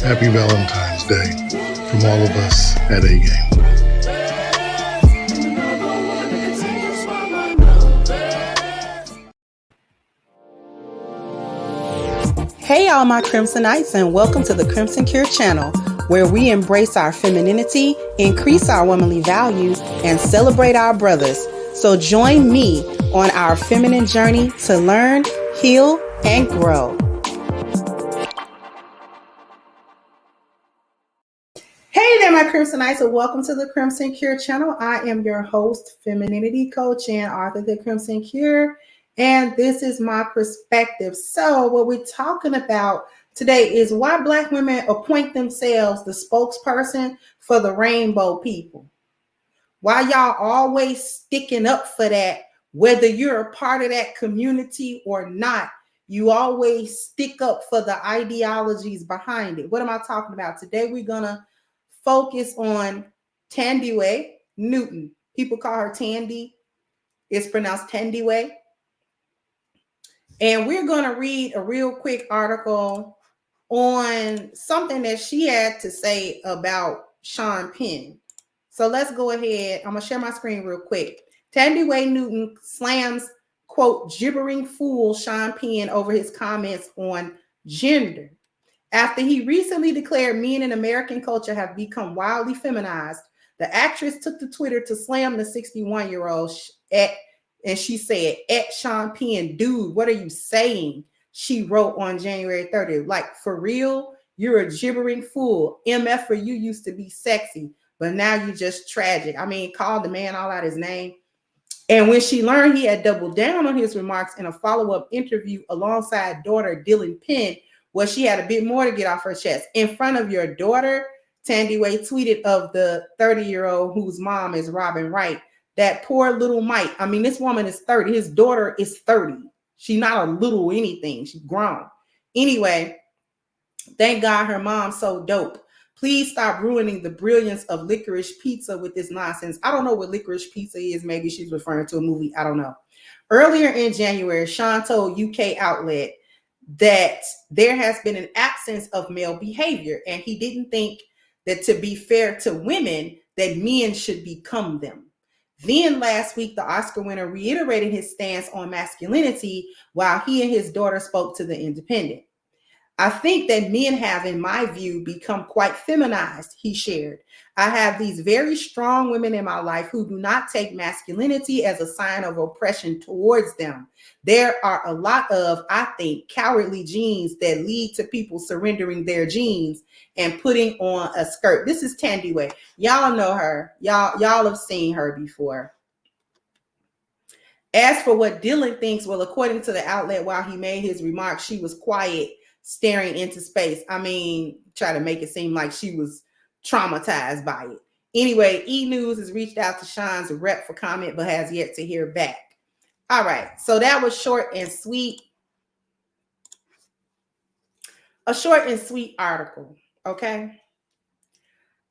Happy Valentine's Day from all of us at A Game. Hey all my Crimsonites, and welcome to the Crimson Cure channel, where we embrace our femininity, increase our womanly value, and celebrate our brothers. So join me on our feminine journey to learn, heal, and grow. Hey there, my Crimsonites, and welcome to the Crimson Cure channel. I am your host, femininity coach, and author of the Crimson Cure, and this is my perspective. So what we're talking about today is why Black women appoint themselves the spokesperson for the rainbow people. Why y'all always sticking up for that, whether you're a part of that community or not. You always stick up for the ideologies behind it. What am I talking about? Today we're going to focus on Thandie Newton. People call her Tandy. It's pronounced Thandie. And we're going to read a real quick article on something that she had to say about Sean Penn. So let's go ahead. I'm going to share my screen real quick. Thandie Newton slams, quote, gibbering fool Sean Penn over his comments on gender. After he recently declared men in American culture have become wildly feminized, the actress took to Twitter to slam the 61-year-old and she said, at Sean Penn, dude, what are you saying? She wrote on January 30th. Like, for real, you're a gibbering fool. MF for you used to be sexy, but now you're just tragic. I mean, called the man all out his name. And when she learned he had doubled down on his remarks in a follow-up interview alongside daughter Dylan Penn, well, she had a bit more to get off her chest. In front of your daughter, Thandie tweeted of the 30-year-old whose mom is Robin Wright. That poor little Mike. I mean, this woman is 30. His daughter is 30. She's not a little anything. She's grown. Anyway, thank God her mom's so dope. Please stop ruining the brilliance of licorice pizza with this nonsense. I don't know what licorice pizza is. Maybe she's referring to a movie. I don't know. Earlier in January, Sean told UK outlet that there has been an absence of male behavior, and he didn't think that to be fair to women, that men should become them. Then last week, the Oscar winner reiterated his stance on masculinity while he and his daughter spoke to The Independent. I think that men have, in my view, become quite feminized, he shared. I have these very strong women in my life who do not take masculinity as a sign of oppression towards them. There are a lot of, I think, cowardly genes that lead to people surrendering their genes and putting on a skirt. This is Thandie. Y'all know her. Y'all have seen her before. As for what Dylan thinks, well, according to the outlet, while he made his remarks, she was quiet, staring into space. I mean, try to make it seem like she was traumatized by it. Anyway, E! News has reached out to Sean's rep for comment, but has yet to hear back. All right, so that was short and sweet. A short and sweet article, okay?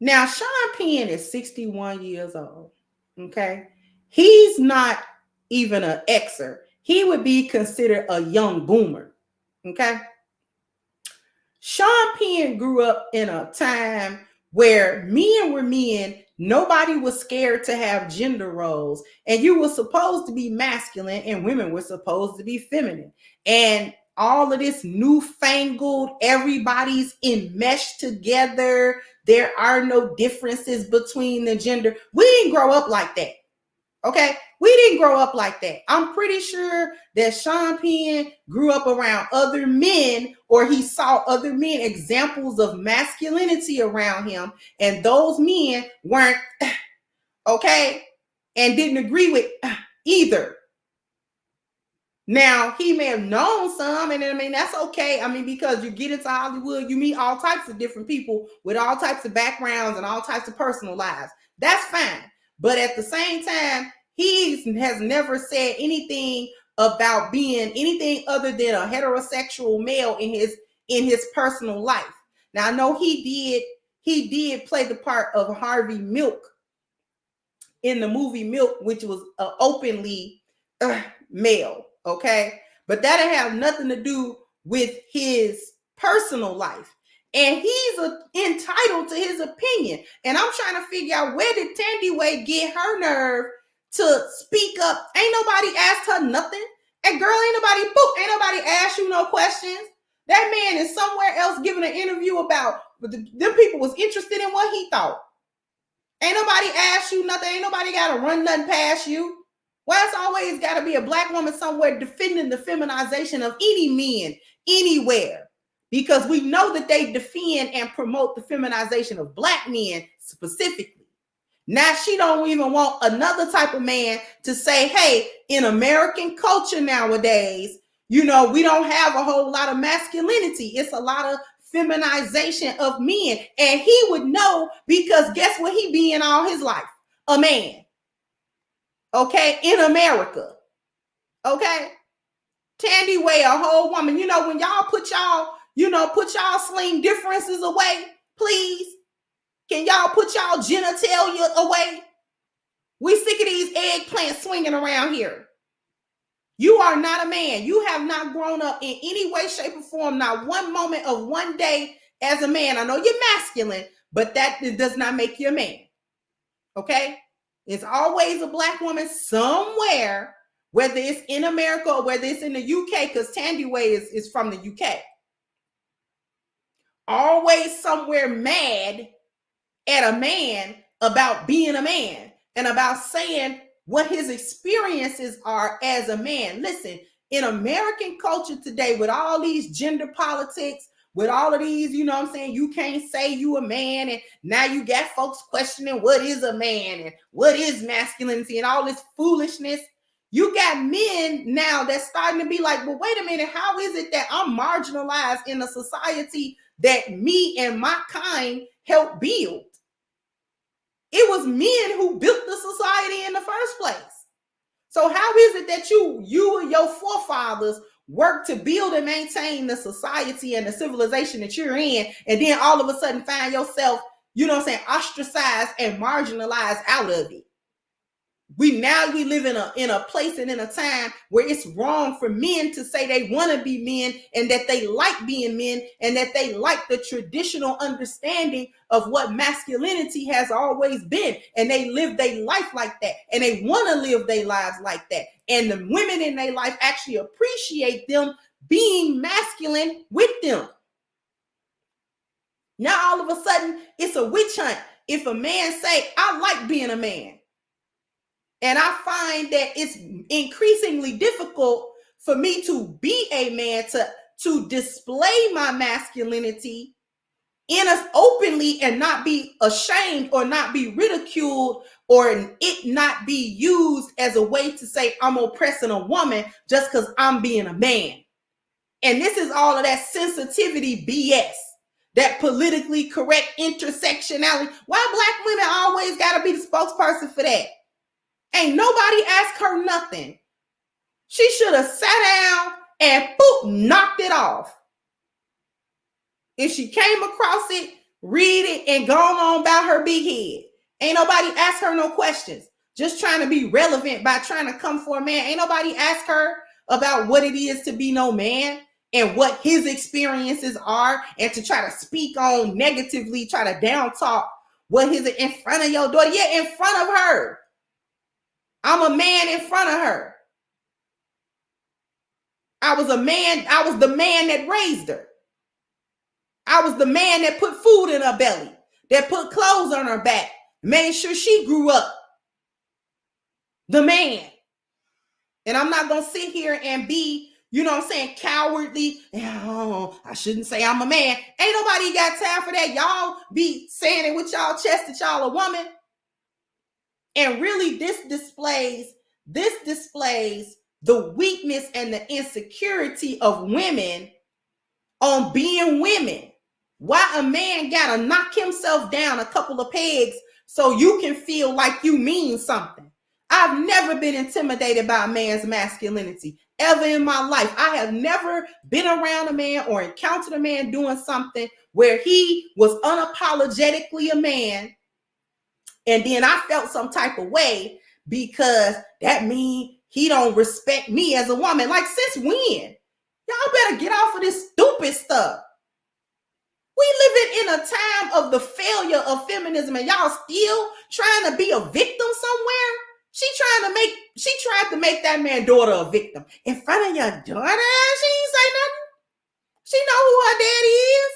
Now, Sean Penn is 61 years old, okay? He's not even an Xer. He would be considered a young boomer, okay? Sean Penn grew up in a time where men were men. Nobody was scared to have gender roles, and you were supposed to be masculine and women were supposed to be feminine. And all of this newfangled, everybody's enmeshed together. There are no differences between the gender. We didn't grow up like that. Okay, we didn't grow up like that. I'm pretty sure that Sean Penn grew up around other men, or he saw other men, examples of masculinity around him, and those men weren't okay and didn't agree with either. Now, he may have known some, and I mean, that's okay. I mean, because you get into Hollywood, you meet all types of different people with all types of backgrounds and all types of personal lives. That's fine. But at the same time, he has never said anything about being anything other than a heterosexual male in his personal life. Now, I know he did play the part of Harvey Milk in the movie Milk, which was openly male, okay? But that have nothing to do with his personal life. And he's entitled to his opinion. And I'm trying to figure out, where did Tandy get her nerve to speak up? Ain't nobody asked her nothing. And girl, ain't nobody asked you no questions. That man is somewhere else giving an interview about, them people was interested in what he thought. Ain't nobody asked you nothing. Ain't nobody got to run nothing past you. Well, it's always got to be a black woman somewhere defending the feminization of any men anywhere, because we know that they defend and promote the feminization of black men specifically. Now she don't even want another type of man to say, hey, in American culture nowadays, we don't have a whole lot of masculinity. It's a lot of feminization of men. And he would know, because guess what he be in all his life? A man. Okay, in America. Okay. Tandy a whole woman. When y'all put y'all sling differences away, please. Can y'all put y'all genitalia away? We sick of these eggplants swinging around here. You are not a man. You have not grown up in any way, shape, or form, not one moment of one day as a man. I know you're masculine, but that does not make you a man. Okay? It's always a black woman somewhere, whether it's in America or whether it's in the UK, because Tandy is from the UK. Always somewhere mad at a man about being a man and about saying what his experiences are as a man. Listen, in American culture today, with all these gender politics, with all of these, you can't say you a man, and now you got folks questioning what is a man and what is masculinity and all this foolishness. You got men now that's starting to be like, well, wait a minute, how is it that I'm marginalized in a society that me and my kind helped build? It was men who built the society in the first place. So how is it that you and your forefathers work to build and maintain the society and the civilization that you're in, and then all of a sudden find yourself, ostracized and marginalized out of it? We live in a place and in a time where it's wrong for men to say they want to be men and that they like being men and that they like the traditional understanding of what masculinity has always been, and they live their life like that, and they want to live their lives like that, and the women in their life actually appreciate them being masculine with them. Now all of a sudden it's a witch hunt if a man say, I like being a man. And I find that it's increasingly difficult for me to be a man, to display my masculinity in us openly and not be ashamed or not be ridiculed or it not be used as a way to say I'm oppressing a woman just because I'm being a man. And this is all of that sensitivity BS, that politically correct intersectionality. Why black women always got to be the spokesperson for that? Ain't nobody asked her nothing. She should have sat down and knocked it off. If she came across it, read it, and gone on about her big head. Ain't nobody asked her no questions. Just trying to be relevant by trying to come for a man. Ain't nobody asked her about what it is to be no man and what his experiences are, and to try to speak on negatively, try to down talk what is it in front of your daughter. Yeah, in front of her. I'm a man in front of her. I was a man. I was the man that raised her. I was the man that put food in her belly, that put clothes on her back, made sure she grew up. The man. And I'm not going to sit here and be, cowardly. Oh, I shouldn't say I'm a man. Ain't nobody got time for that. Y'all be saying it with y'all chest that y'all a woman. And really this displays the weakness and the insecurity of women on being women. Why a man gotta knock himself down a couple of pegs so you can feel like you mean something. I've never been intimidated by a man's masculinity ever in my life. I have never been around a man or encountered a man doing something where he was unapologetically a man, and then I felt some type of way because that means he don't respect me as a woman. Like, since when? Y'all better get off of this stupid stuff. We living in a time of the failure of feminism, and y'all still trying to be a victim somewhere. She tried to make that man's daughter a victim in front of your daughter. She ain't say nothing. She know who her daddy is.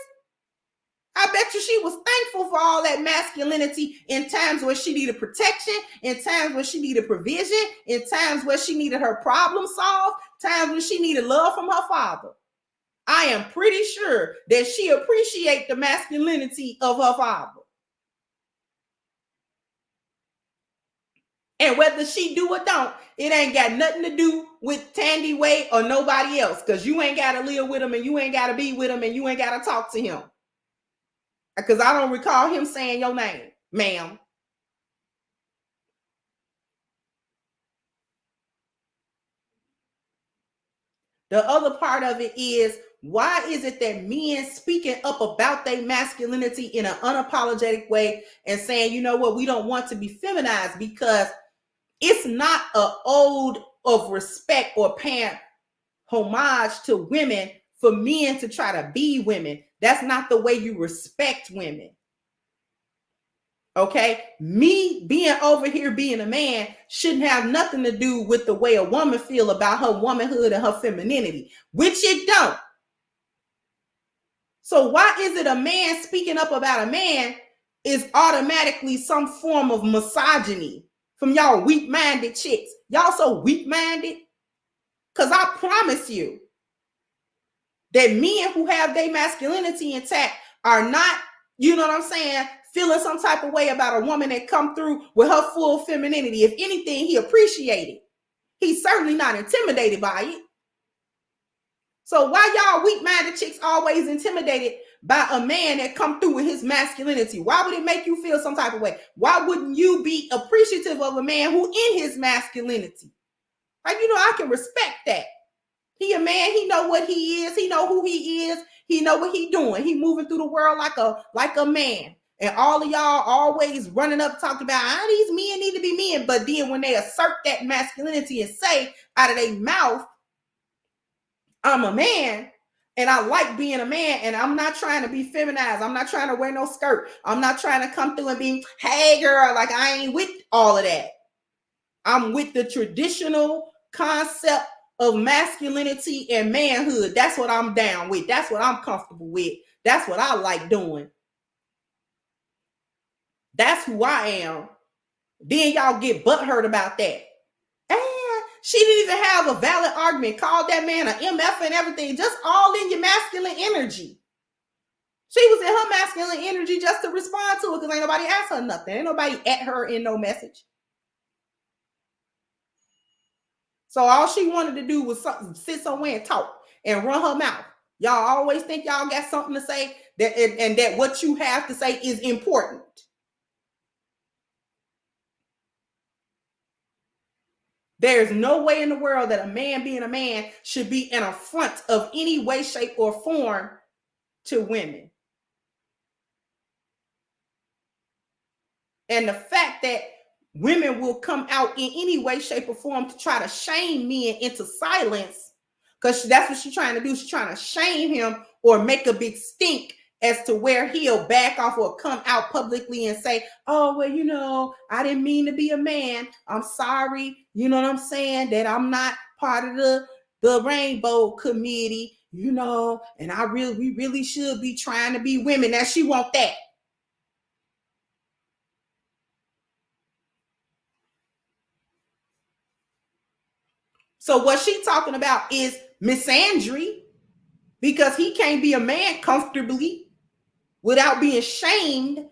I bet you she was thankful for all that masculinity in times where she needed protection, in times where she needed provision, in times where she needed her problem solved, times when she needed love from her father. I am pretty sure that she appreciates the masculinity of her father. And whether she do or don't, it ain't got nothing to do with Tandy Way or nobody else, because you ain't got to live with him and you ain't got to be with him and you ain't got to talk to him. Because I don't recall him saying your name, ma'am. The other part of it is, why is it that men speaking up about their masculinity in an unapologetic way and saying, you know what, we don't want to be feminized? Because it's not an ode of respect or paying homage to women for men to try to be women. That's not the way you respect women. Okay, me being over here being a man shouldn't have nothing to do with the way a woman feel about her womanhood and her femininity, which it don't. So why is it a man speaking up about a man is automatically some form of misogyny from y'all weak-minded chicks? Y'all so weak-minded? Because I promise you that men who have their masculinity intact are not, you know what I'm saying, feeling some type of way about a woman that come through with her full femininity. If anything, he appreciated it. He's certainly not intimidated by it. So why y'all weak-minded chicks always intimidated by a man that come through with his masculinity? Why would it make you feel some type of way? Why wouldn't you be appreciative of a man who in his masculinity? Like, you know, I can respect that. He a man, he know what he is, he know who he is, he know what he doing. He moving through the world like a man. And all of y'all always running up talking about, these men need to be men. But then when they assert that masculinity and say out of their mouth, I'm a man and I like being a man and I'm not trying to be feminized. I'm not trying to wear no skirt. I'm not trying to come through and be, hey girl, like I ain't with all of that. I'm with the traditional concept of masculinity and manhood. That's what I'm down with. That's what I'm comfortable with. That's what I like doing. That's who I am. Then y'all get butthurt about that. And she didn't even have a valid argument. Called that man an MF and everything. Just all in your masculine energy. She was in her masculine energy just to respond to it because ain't nobody asked her nothing. Ain't nobody at her in no message. So all she wanted to do was sit somewhere and talk and run her mouth. Y'all always think y'all got something to say and that what you have to say is important. There's no way in the world that a man being a man should be an affront of any way, shape, or form to women. And the fact that women will come out in any way, shape, or form to try to shame men into silence, because that's what she's trying to do. She's trying to shame him or make a big stink as to where he'll back off or come out publicly and say, oh, well, you know, I didn't mean to be a man. I'm sorry. You know what I'm saying? That I'm not part of the rainbow committee, you know, and we really should be trying to be women. Now she want that. So what she talking about is misandry, because he can't be a man comfortably without being shamed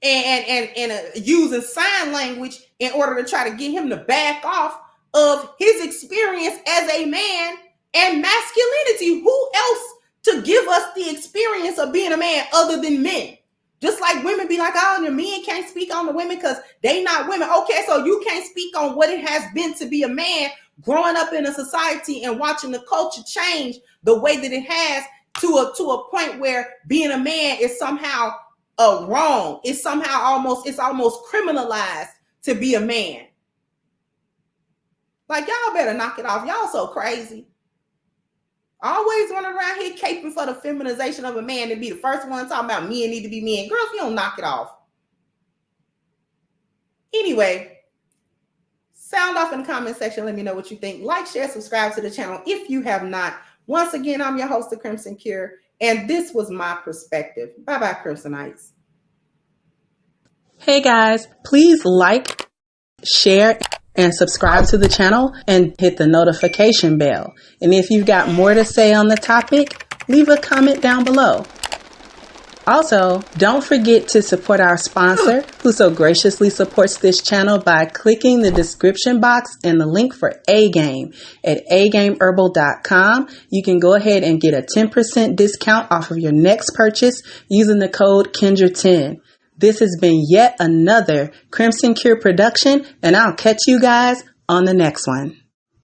and using sign language in order to try to get him to back off of his experience as a man and masculinity. Who else to give us the experience of being a man other than men? Just like women be like, oh, the men can't speak on the women because they not women. Okay, so you can't speak on what it has been to be a man growing up in a society and watching the culture change the way that it has to a point where being a man is somehow wrong. It's almost criminalized to be a man. Like, y'all better knock it off. Y'all so crazy. Always running around here caping for the feminization of a man and be the first one talking about men need to be men. Girls, you don't knock it off. Anyway, sound off in the comment section. Let me know what you think. Like, share, subscribe to the channel if you have not. Once again, I'm your host, The Crimson Cure, and this was my perspective. Bye-bye, Crimsonites. Hey guys, please like, share, and subscribe to the channel and hit the notification bell. And if you've got more to say on the topic, leave a comment down below. Also, don't forget to support our sponsor, who so graciously supports this channel by clicking the description box and the link for A-Game at agameherbal.com. You can go ahead and get a 10% discount off of your next purchase using the code Kendra10. This has been yet another Crimson Cure production, and I'll catch you guys on the next one.